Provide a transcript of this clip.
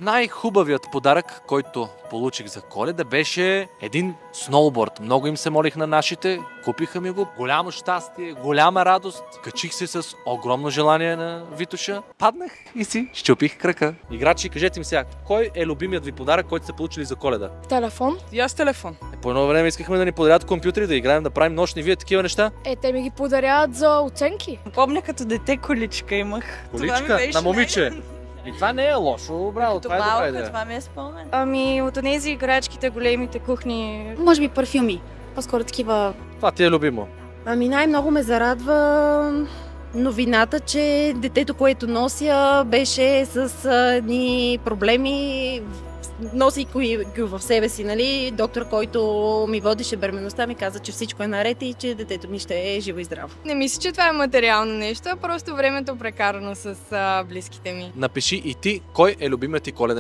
Най-хубавият подарък, който получих за Коледа, беше един сноуборд. Много им се молих на нашите, купиха ми го. Голямо щастие, голяма радост. Качих се с огромно желание на Витоша. Паднах и си щупих крака. Играчи, кажете ми сега, кой е любимият ви подарък, който сте получили за Коледа? Телефон. И аз телефон. По едно време искахме да ни подарят компютри, да играем, да правим нощни вие такива неща. Те ми ги подаряват за оценки. Помня като дете количка имах. Количка на момиче. И това не е лошо, браво, това е добра идея. Това ми е спомен. От тези играчките, големите кухни. Може би парфюми. По-скоро такива. Това ти е любимо. Най-много ме зарадва новината, че детето, което нося, беше с едни проблеми. Носи ги в себе си, нали? Доктор, който ми водеше бременността, ми каза, че всичко е наред и че детето ми ще е живо и здраво. Не мисля, че това е материално нещо, а просто времето прекарано с близките ми. Напиши и ти, кой е любимият ти Коледен